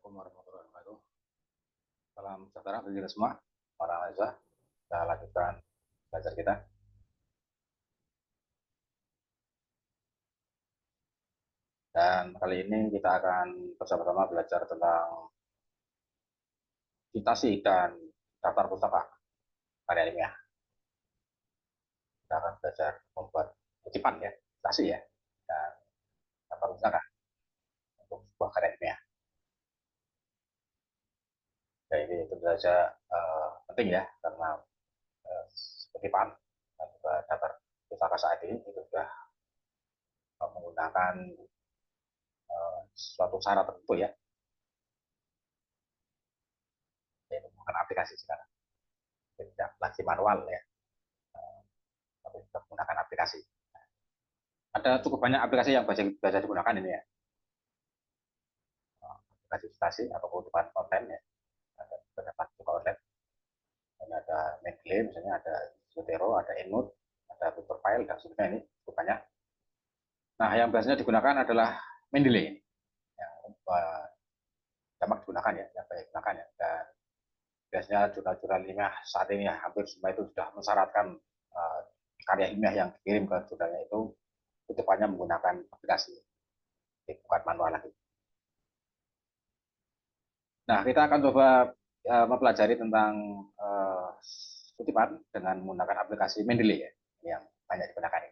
Assalamualaikum warahmatullahi wabarakatuh. Salam sejahtera bagi kita semua, para mahasiswa. Kita lanjutkan belajar kita. Dan kali ini kita akan bersama-sama belajar tentang citasi dan daftar pustaka karya ilmiah. Kita akan belajar membuat kutipan ya, citasi ya, dan daftar pustaka untuk sebuah karya ilmiah. Ya, ini tentu saja penting ya, karena kutipan dan juga daftar pustaka saat ini itu sudah menggunakan suatu syarat tertentu ya, yaitu menggunakan aplikasi sekarang. Tidak lagi manual ya, tapi kita menggunakan aplikasi. Ada cukup banyak aplikasi yang bisa digunakan ini ya, aplikasi stasi atau kebutuhan konten ya. Ada beberapa juga online. Ini ada Mendeley, misalnya ada Zotero, ada Endnote, ada Paperfile dan sebagainya, ini cukup banyak. Nah, yang biasanya digunakan adalah Mendeley, yang banyak digunakan ya, yang banyak digunakan ya. Dan biasanya jurnal-jurnal ilmiah saat ini ya, hampir semua itu sudah mensyaratkan karya ilmiah yang dikirim ke jurnalnya itu kutipannya menggunakan aplikasi, bukan manual lagi. Nah, kita akan coba mempelajari tentang kutipan dengan menggunakan aplikasi Mendeley ya, yang banyak digunakan ini.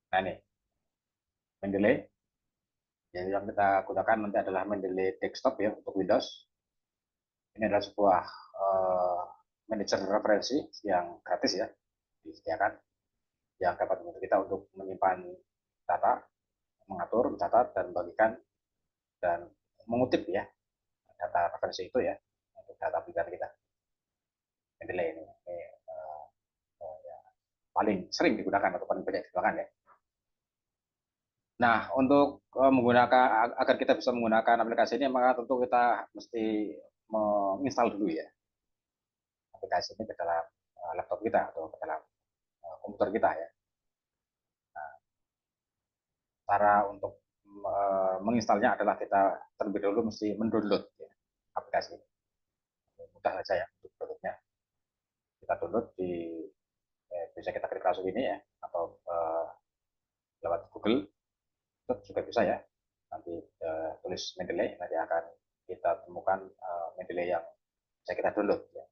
Nah, ini Mendeley. Jadi yang kita gunakan nanti adalah Mendeley Desktop ya untuk Windows. Ini adalah sebuah manajer referensi yang gratis ya, disediakan, yang dapat membantu kita untuk menyimpan data, mengatur, mencatat, dan membagikan dan mengutip ya data referensi itu ya untuk data pribadi kita. Mendeley ini ya, paling sering digunakan atau paling banyak digunakan ya. Nah, untuk menggunakan agar kita bisa menggunakan aplikasi ini, maka tentu kita mesti menginstal dulu ya aplikasi ini ke dalam laptop kita atau ke dalam komputer kita ya. Nah, cara untuk menginstalnya adalah kita terlebih dahulu mesti mendownload ya, aplikasi ini. Mudah saja ya untuk downloadnya. Kita download di bisa kita klik langsung ini ya, atau lewat Google itu juga bisa ya. Nanti tulis Mendeley, nanti akan kita temukan Mendeley yang bisa kita download ya.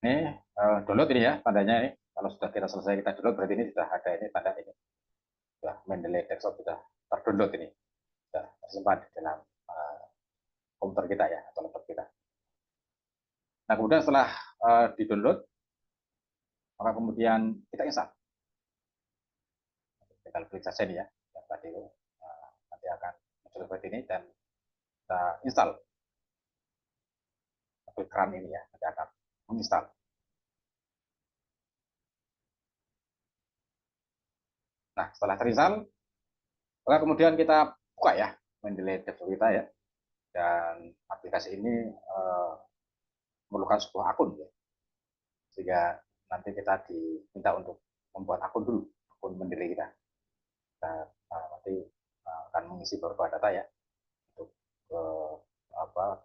Ini download ini ya tandanya ini. Kalau sudah kita selesai kita download, berarti ini sudah ada ini tanda ini. Sudah Mendeley Desktop sudah terdownload ini. Sudah tersimpan di dalam komputer kita ya atau laptop kita. Nah, kemudian setelah di-download, maka kemudian kita install. Tinggal klik saja nih ya, yang tadi itu nanti akan muncul seperti ini dan kita install. Klik run ini ya, nanti akan menginstal. Nah, setelah terinstall, maka kemudian kita buka ya Mendeley Desktop kita ya, dan aplikasi ini memerlukan sebuah akun ya, sehingga nanti kita diminta untuk membuat akun dulu, akun Mendeley kita. Kita nanti akan mengisi beberapa data ya untuk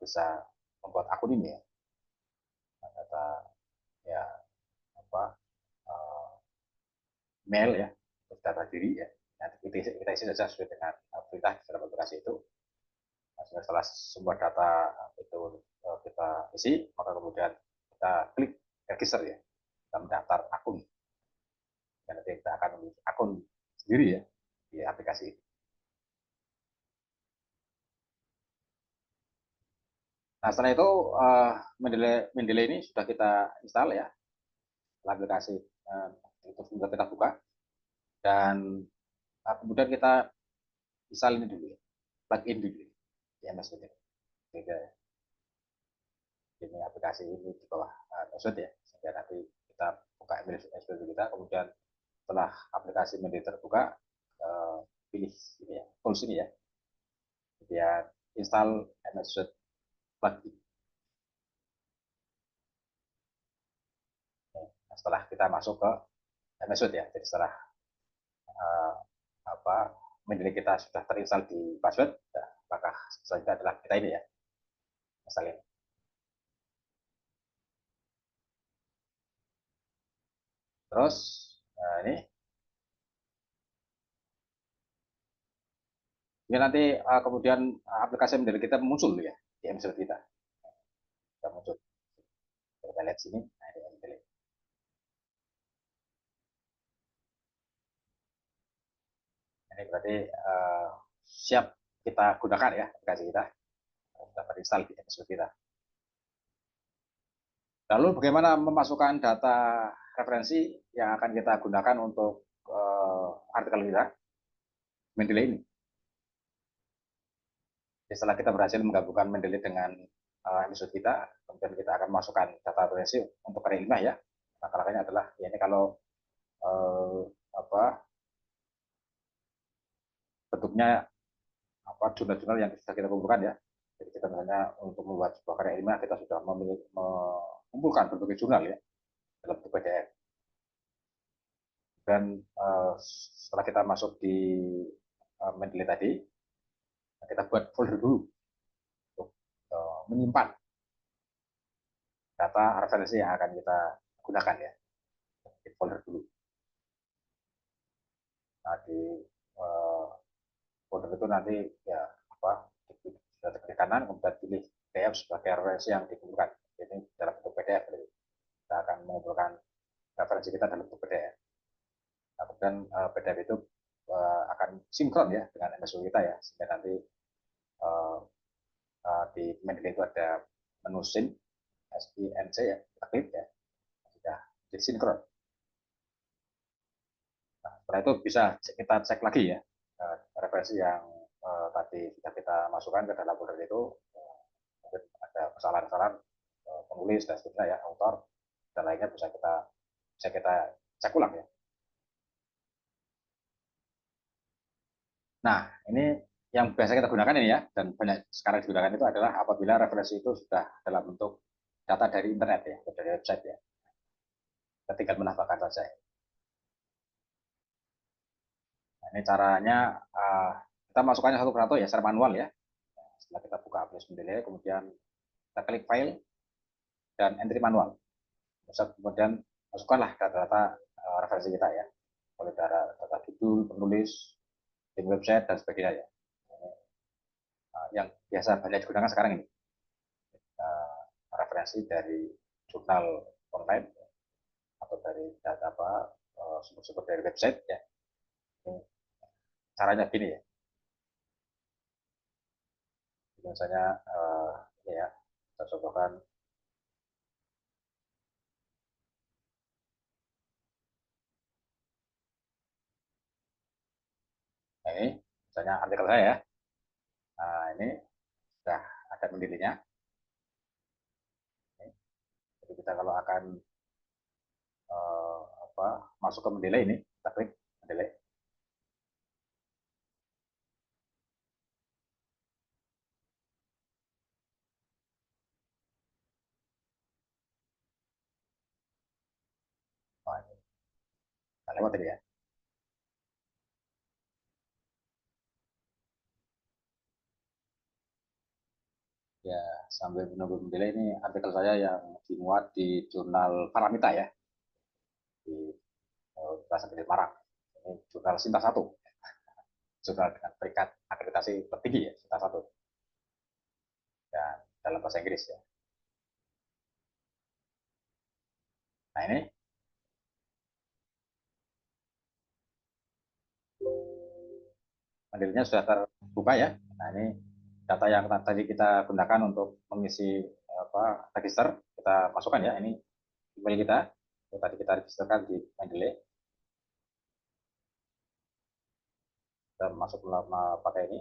bisa membuat akun ini ya, data ya apa uh, mail ya, untuk data diri ya. Nanti kita isi saja sesuai dengan perintah dalam aplikasi itu. Nah, setelah semua data itu kita isi, maka kemudian kita klik register ya, kita mendaftar akun. Dan nanti kita akan memiliki akun sendiri ya di aplikasi itu. Nah, setelah itu Mendeley ini sudah kita install ya, aplikasi itu sudah kita buka, dan kemudian kita install ini dulu ya, plugin dulu ya, Mas. Jadi ini aplikasi ini di bawah download ya, sehingga nanti kita buka email kita, kemudian setelah aplikasi Mendeley terbuka, pilih ini ya, tools ini ya, kemudian install MS Word lagi. Nah, setelah kita masuk ke MS Word ya, jadi setelah uh, apa Mendeley kita sudah terinstall di password, nah, maka selanjutnya adalah kita ini ya, install. Terus ini nanti kemudian aplikasi Mendeley kita muncul ya di MS Word kita muncul. Kita lihat sini, nah, ini Mendeley. Ini berarti siap kita gunakan ya aplikasi kita, sudah terinstall di MS Word kita. Lalu bagaimana memasukkan data referensi yang akan kita gunakan untuk artikel kita, Mendeley ini. Setelah kita berhasil menggabungkan Mendeley dengan episode kita, kemudian kita akan masukkan data referensi untuk karya ilmiah ya. Langkah-langkahnya adalah ya ini kalau eh, apa bentuknya jurnal-jurnal yang sudah kita kumpulkan ya. Jadi kita misalnya untuk membuat sebuah karya ilmiah kita sudah mengumpulkan berbagai jurnal ya dalam bentuk PDF. Dan setelah kita masuk di Mendeley tadi, kita buat folder dulu untuk menyimpan data referensi yang akan kita gunakan ya. Di folder dulu. Nah, di uh, folder itu nanti ya apa sudah tekan kanan kemudian pilih PDF sebagai referensi yang dikumpulkan. Ini dalam bentuk PDF. Kita akan mengumpulkan referensi kita dalam bentuk PDF. Nah, kemudian PDF itu akan sinkron ya dengan MSU kita ya, sehingga nanti uh, di Mendeley itu ada menu sync, SINC ya, kita klik ya, sudah disinkron. Nah, setelah itu bisa kita cek lagi ya referensi yang tadi sudah kita masukkan ke dalam folder itu, mungkin ada kesalahan-kesalahan penulis dan seterusnya ya, author dan lainnya bisa kita cek ulang ya. Nah, ini yang biasa kita gunakan ini ya, dan banyak sekarang digunakan itu adalah apabila referensi itu sudah dalam bentuk data dari internet ya, dari website ya. Kita tinggal menambahkan saja. Nah, ini caranya kita masukkannya satu persatu ya, secara manual ya. Setelah kita buka aplikasi Mendeley, kemudian kita klik file dan entry manual. Kemudian masukkanlah data-data referensi kita ya, mulai data judul, penulis, link website dan sebagainya ya. Yang biasa banyak digunakan sekarang ini referensi dari jurnal online atau dari data sumber-sumber dari website ya. Ini caranya gini ya. Jadi misalnya ya kita contohkan nah, ini misalnya artikel saya ya. Nah, ini sudah ada pendirinya. Jadi kita kalau akan apa masuk ke Mendeley ini, kita klik Mendeley. Nah, ini kita lewat ini ya. Ya, sambil menunggu Mendeley ini artikel saya yang dimuat di jurnal Paramita ya, di Universitas Gede Marang. Ini jurnal Sinta 1, jurnal dengan peringkat akreditasi tertinggi ya, Sinta 1. Dan dalam bahasa Inggris ya. Nah, ini Mendeley-nya sudah terbuka ya. Nah, ini data yang tadi kita gunakan untuk mengisi register, kita masukkan ya. Ini email kita, yang tadi kita registerkan di Mendeley. Kita masuk pakai ini.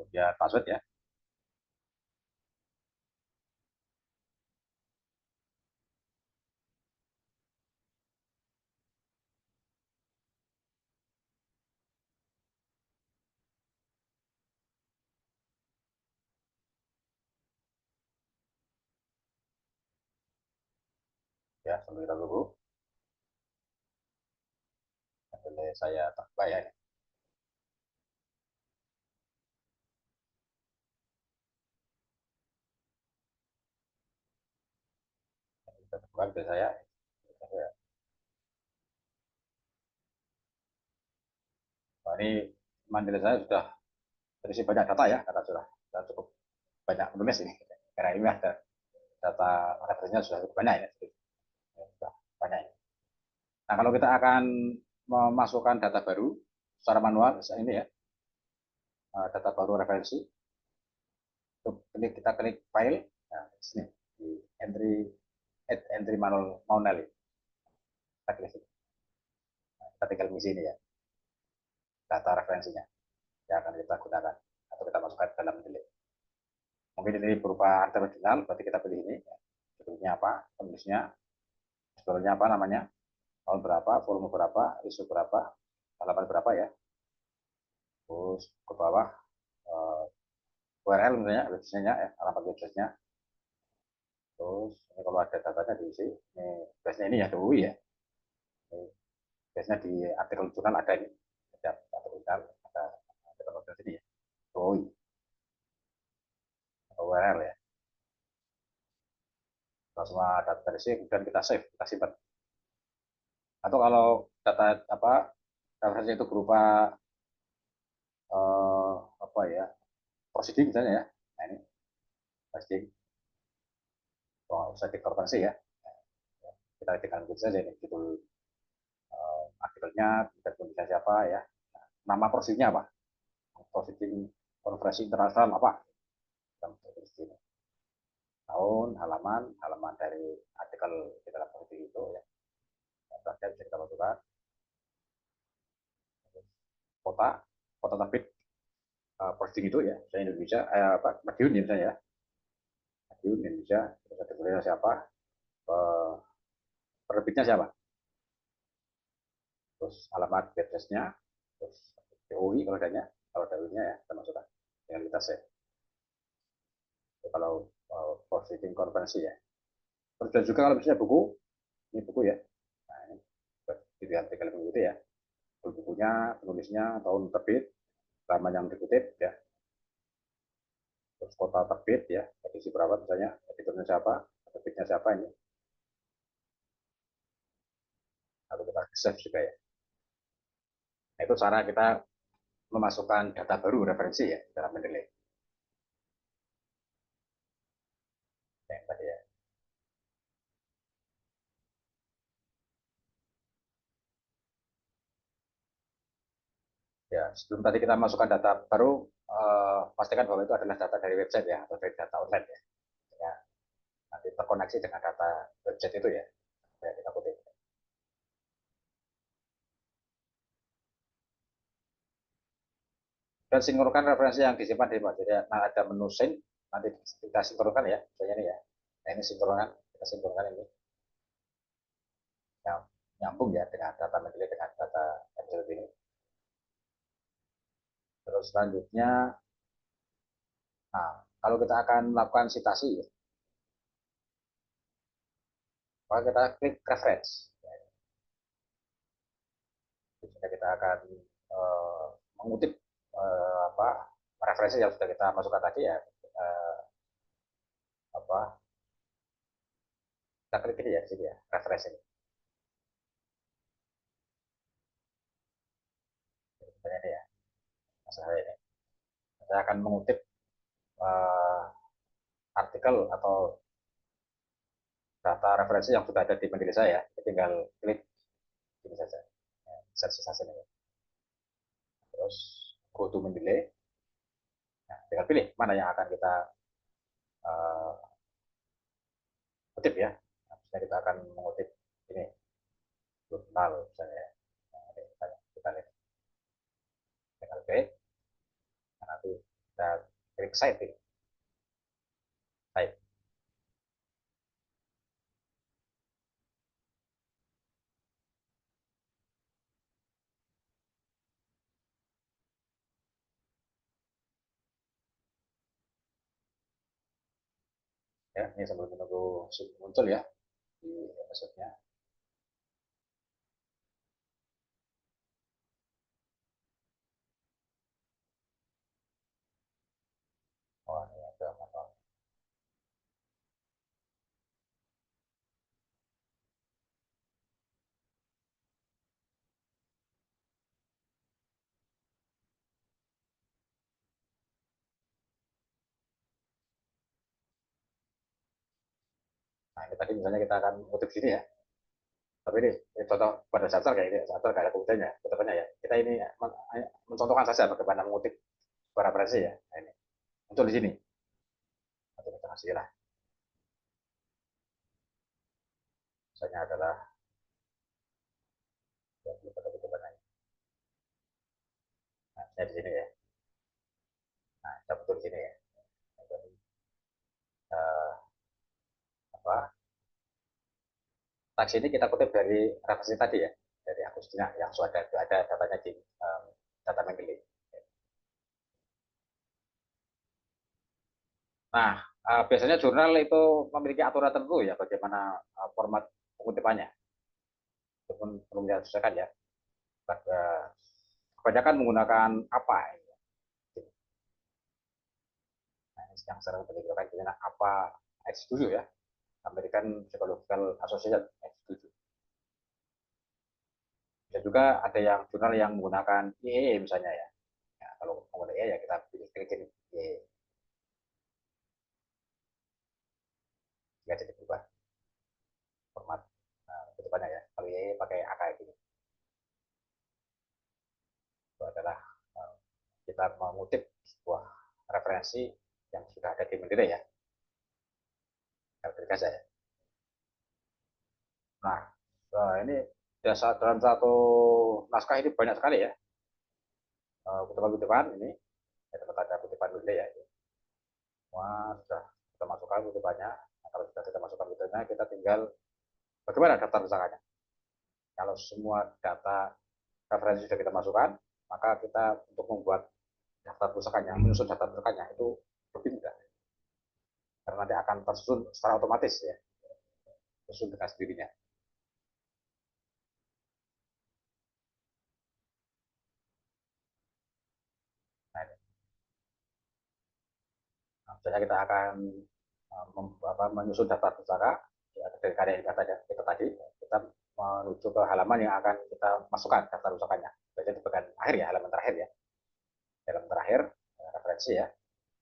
kemudian password ya. Ya, sambil kita tunggu. Sambil saya terbuka ya. Kita terbuka ke saya. Nah, ini mandiri saya sudah terisi banyak data ya, data sudah cukup banyak menulis ini. Karena ini ada data referensinya sudah cukup banyak ya, sudah banyak. Nah, kalau kita akan memasukkan data baru secara manual, ini ya, data baru referensi, klik kita klik file, nah, di sini di entry entry manual kita klik sini. Nah, kita tinggal mengisi ini ya, data referensinya yang akan kita gunakan atau kita masukkan ke dalam delete. Mungkin ini berupa arti original, berarti kita pilih ini, judulnya apa, penulisnya, judulnya apa namanya, tahun berapa, volume berapa, isu berapa, halaman berapa ya, terus ke bawah URL misalnya, websitenya, alamat websitenya, terus ini kalau ada datanya diisi, ini biasanya ini ya DOI ya, ini biasanya di artikel jurnal ada ini, ada artikel jurnal, ada artikel jurnal ini ya, DOI, URL ya, kalau semua data dari sini kemudian kita save, kita simpan. Atau kalau data apa referensi itu berupa apa ya, proceeding misalnya ya, nah ini proceeding, usah dikorbansi ya, kita tinggal ketik saja ini judul artikelnya, kita tulisnya siapa ya, nama prosedurnya apa, proceeding konferensi internasional apa, tahun, halaman dari artikel di dalam proceeding itu ya, bisa kita masukkan kota, kota terbit proceeding itu ya, misalnya Indonesia, apa, Madiun ya misalnya ya, Madiun Indonesia, terus ada siapa, penerbitnya siapa, terus alamat websitenya, terus DOI kalau adanya, kalau DOI-nya ya kita masukkan dengan kita save. Itu kalau proceeding konferensi ya. Terus dan juga kalau misalnya buku, ini buku ya, nah ini di artikel itu ya, bukunya, penulisnya, tahun terbit, lama yang dikutip ya, terus kota terbit ya, edisi berapa misalnya, editornya siapa, terbitnya siapa ini, atau kita save juga ya. Nah, itu cara kita memasukkan data baru referensi ya dalam Mendeley. Ya, tadi ya. Ya, sebelum tadi kita masukkan data baru, pastikan bahwa itu adalah data dari website ya, atau dari data online ya. Ya, nanti terkoneksi dengan data website itu ya. Ya kita kutip. Dan sinkronkan referensi yang disimpan di jadi nah, ada menu sync, nanti kita sinkronkan ya, misalnya ini ya. Nah ini sinkronkan, kita sinkronkan ini yang nyambung ya dengan data Mendeley dengan data Excel ini. Terus selanjutnya, nah, kalau kita akan melakukan citasi, maka kita klik reference. Jadi kita akan mengutip apa referensi yang sudah kita masukkan tadi ya, apa kita klik ini ya di sini ya referensi ini. Ini ya masalah ini. Saya akan mengutip uh, artikel atau data referensi yang sudah ada di Mendeley saya. Tinggal klik ini saja, search saja ini. Terus go to Mendeley. Nah, tinggal pilih mana yang akan kita uh, kutip ya. Nah, misalnya kita akan mengutip ini jurnal misalnya. Nah, ini kita lihat tinggal klik. Nah, nanti dan klik site ini. Baik, ya ini sambil menunggu muncul ya di episode-nya. Oh, ini ada masalah. Nah, ini tadi misalnya kita akan kutip sini ya. Tapi ini contoh pada dasar kayak ini, dasar kayak ada kutipannya, kutipannya ya. Kita ini mencontohkan saja bagaimana mengutip sebuah referensi ya. Nah, ini muncul di sini. Atau kita kasih lah. Misalnya adalah yang pada kutipannya. Nah, di sini ya. Nah, kita betul di sini ya. Jadi, uh, apa teks ini kita kutip dari referensi tadi ya, dari Agustina yang sudah ada datanya di data Mendeley. Nah, biasanya jurnal itu memiliki aturan tertentu ya bagaimana format pengutipannya, walaupun perlu disesuaikan ya. Pada kebanyakan menggunakan apa ya? Nah, yang sering digunakan dengan apa X7 ya, American Psychological Association X7. Dan juga ada yang jurnal yang menggunakan IEE misalnya ya. Ya kalau menggunakan IEE ya kita pilih klik ini IEE. Nggak jadi berubah format kedepannya ya. Kalau IEE pakai AK ini. Itu adalah uh, kita mengutip sebuah referensi yang sudah ada di Mendeley ya. Karakteristik saya. Nah, ini dasar dalam satu naskah ini banyak sekali ya kutipan-kutipan ini. Ya, tempat ada kutipan Mendeley ya. Ini. Semua sudah kita masukkan kutipannya. Nah, kalau sudah kita masukkan kutipannya, kita tinggal bagaimana daftar pusakanya. Kalau semua data referensi sudah kita masukkan, maka kita untuk membuat daftar pusakanya, menyusun daftar pusakanya itu lebih mudah. Karena nanti akan tersusun secara otomatis ya, tersusun dengan sendirinya. Nah, ini. Nah, misalnya kita akan menyusun daftar pusaka ya, dari karya yang kita tadi, kita menuju ke halaman yang akan kita masukkan daftar pusakanya. Biasanya di bagian akhir ya, halaman terakhir ya, halaman terakhir referensi ya.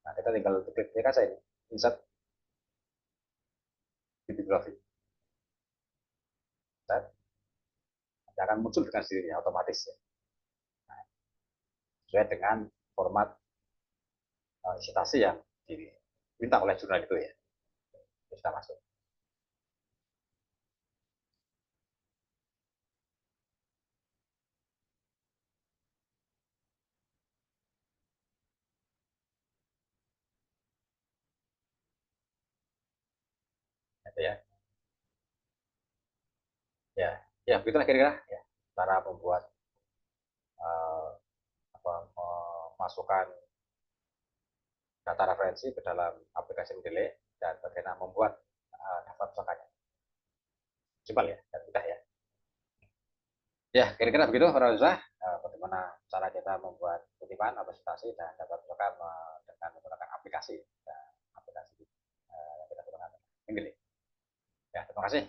Nah, kita tinggal klik aja ini, insert bibliografi. Dan akan muncul dengan sendirinya otomatis ya. Nah, sesuai dengan format citasi yang diminta oleh jurnal itu ya. Bisa masuk. Gitu ya. Ya, ya begitulah kira-kira ya cara membuat uh, apa, memasukkan data referensi ke dalam aplikasi Mendeley dan bagaimana membuat daftar pusakanya. Simpel ya dan mudah ya. Ya, kira-kira begitu para usaha bagaimana cara kita membuat kutipan, presentasi dan daftar pusaka dengan menggunakan aplikasi dan aplikasi yang kita gunakan Mendeley. Ya, terima kasih.